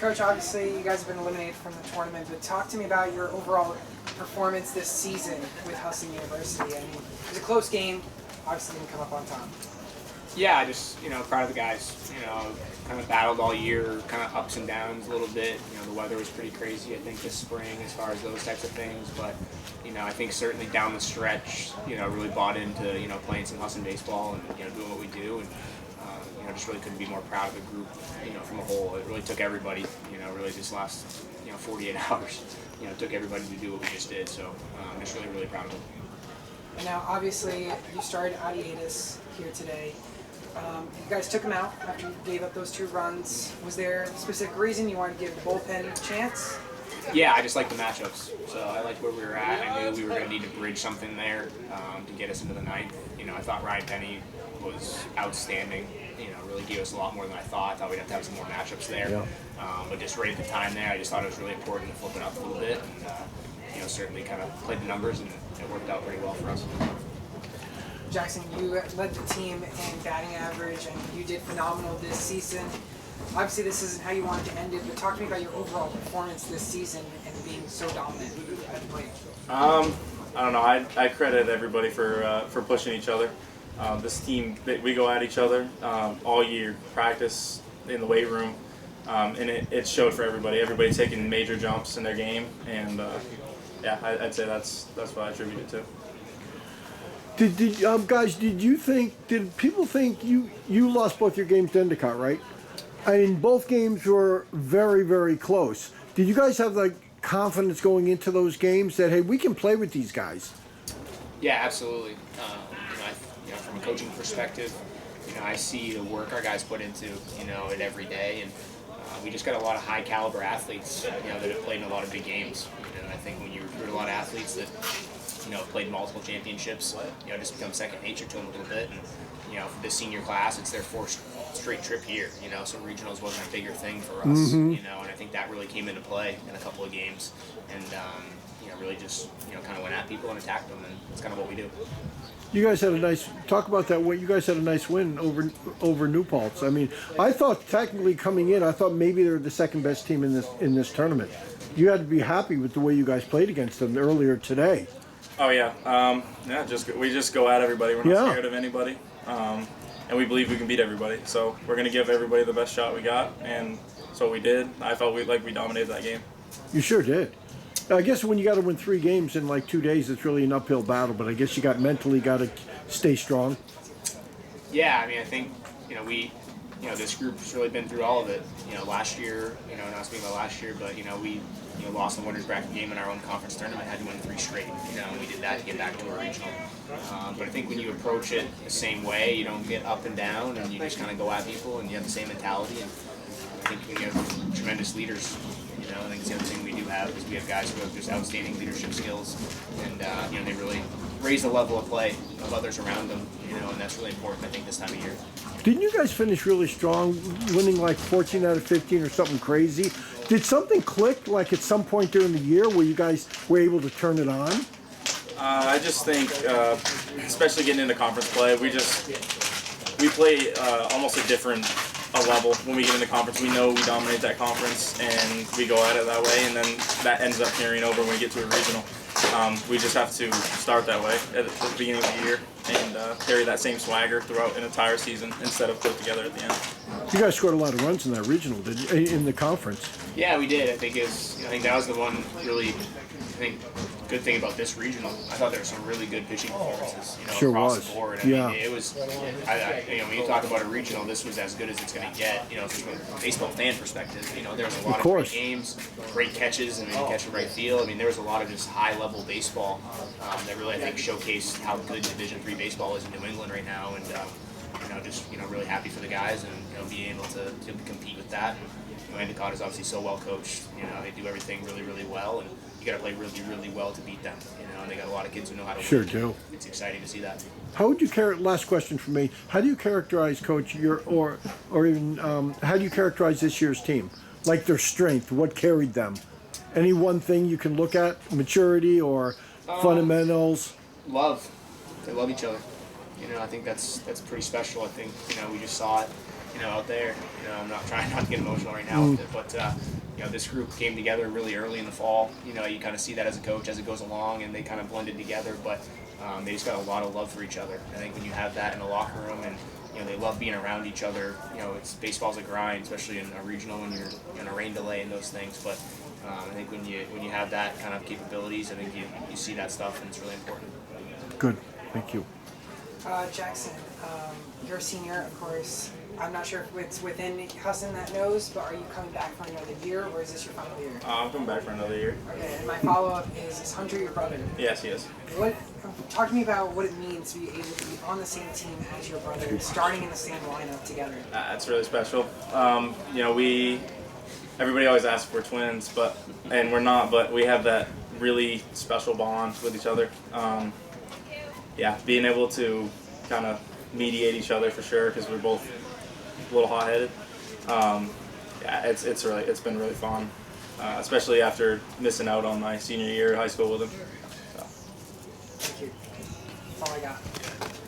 Coach, obviously you guys have been eliminated from the tournament, but talk to me about your overall performance this season with Husson University. I mean, it was a close game, obviously didn't come up on top. Yeah, I just, proud of the guys. Kind of battled all year, kind of ups and downs a little bit. The weather was pretty crazy, I think, this spring as far as those types of things. But, I think certainly down the stretch, really bought into, playing some Husson baseball and, doing what we do. And, just really couldn't be more proud of the group, from a whole. It really took everybody, really this last, 48 hours, took everybody to do what we just did. So I'm just really, really proud of them. And now, obviously, you started Adiatis here today. You guys took him out after you gave up those 2 runs. Was there a specific reason you wanted to give the bullpen a chance? Yeah, I just like the matchups. So I liked where we were at. I knew we were going to need to bridge something there to get us into the ninth. I thought Ryan Penny was outstanding. Really gave us a lot more than I thought. I thought we'd have to have some more matchups there. Yeah. But just right at the time there, I just thought it was really important to flip it up a little bit. And, certainly kind of played the numbers, and it worked out pretty well for us. Jackson, you led the team in batting average, and you did phenomenal this season. Obviously, this isn't how you wanted to end it, but talk to me about your overall performance this season and being so dominant at the plate. I don't know. I credit everybody for pushing each other. This team, we go at each other all year, practice in the weight room, and it showed for everybody. Everybody taking major jumps in their game, and yeah, I'd say that's what I attribute it to. Guys, did people think you lost both your games to Endicott, right? I mean, both games were very, very close. Did you guys have like confidence going into those games that, hey, we can play with these guys? Yeah, absolutely. From a coaching perspective, I see the work our guys put into, it every day, and we just got a lot of high caliber athletes, that have played in a lot of big games. I think when you recruit a lot of athletes that played multiple championships, just become second nature to them a little bit. And, for this senior class, it's their 4th straight trip here, so regionals wasn't a bigger thing for us, and I think that really came into play in a couple of games. And, really just, kind of went at people and attacked them, and that's kind of what we do. You guys had a nice, talk about that win. You guys had a nice win over New Paltz. I mean, I thought technically coming in, I thought maybe they were the second best team in this tournament. You had to be happy with the way you guys played against them earlier today. Oh yeah, we just go at everybody. We're not scared of anybody, and we believe we can beat everybody. So we're gonna give everybody the best shot we got, and so we did. I felt we dominated that game. You sure did. I guess when you got to win 3 games in like 2 days, it's really an uphill battle. But I guess you mentally got to stay strong. Yeah, I mean, I think this group's really been through all of it. Last year, not speaking about last year, but we lost the winners bracket game in our own conference tournament, had to win 3 straight. And we did that to get back to a regional. But I think when you approach it the same way, you don't get up and down, and you just kind of go at people, and you have the same mentality. And I think we have tremendous leaders. I think it's the other thing we do have is we have guys who have just outstanding leadership skills, and they really raise the level of play of others around them, and that's really important, I think, this time of year. Didn't you guys finish really strong, winning like 14 out of 15 or something crazy? Did something click like at some point during the year where you guys were able to turn it on? I just think, especially getting into conference play, we play almost a different level when we get into conference. We know we dominate that conference, and we go at it that way, and then that ends up carrying over when we get to a regional. We just have to start that way at the beginning of the year and carry that same swagger throughout an entire season instead of put together at the end. You guys scored a lot of runs in that regional, did you, in the conference? Yeah, we did. I think that was the one really good thing about this regional. I thought there were some really good pitching performances, sure across was. the board. I mean, it was. When you talk about a regional, this was as good as it's going to get. Just from a baseball fan perspective, there was a lot of great games, great catches, and catch in right field. I mean, there was a lot of just high-level baseball that really, I think, showcased how good Division III baseball is in New England right now, and just really happy for the guys and being able to compete with that. Endicott is obviously so well coached. They do everything really, really well, and you got to play really, really well to beat them. And they got a lot of kids who know how to win. Sure do. It's exciting to see that. How would you last question for me? How do you characterize, Coach, or even how do you characterize this year's team? Like their strength, what carried them? Any one thing you can look at? Maturity or fundamentals? Love. They love each other. I think that's pretty special. I think we just saw it out there. I'm not trying not to get emotional right now with it, but this group came together really early in the fall. You kind of see that as a coach as it goes along, and they kind of blended together. But they just got a lot of love for each other. I think when you have that in the locker room, and they love being around each other. It's baseball's a grind, especially in a regional when you're in a rain delay and those things. But I think when you have that kind of capabilities, I think you see that stuff, and it's really important. Good. Thank you. Jackson, you're a senior, of course. I'm not sure if it's within Husson that knows, but are you coming back for another year, or is this your final year? I'm coming back for another year. Okay, and my follow-up is Hunter your brother? Yes, he is. Talk to me about what it means to be able to be on the same team as your brother, starting in the same lineup together. It's really special. Everybody always asks if we're twins, and we're not, but we have that really special bond with each other. Being able to kind of mediate each other for sure, because we're both a little hot-headed. It's been really fun, especially after missing out on my senior year of high school with him. Thank you. That's all I got.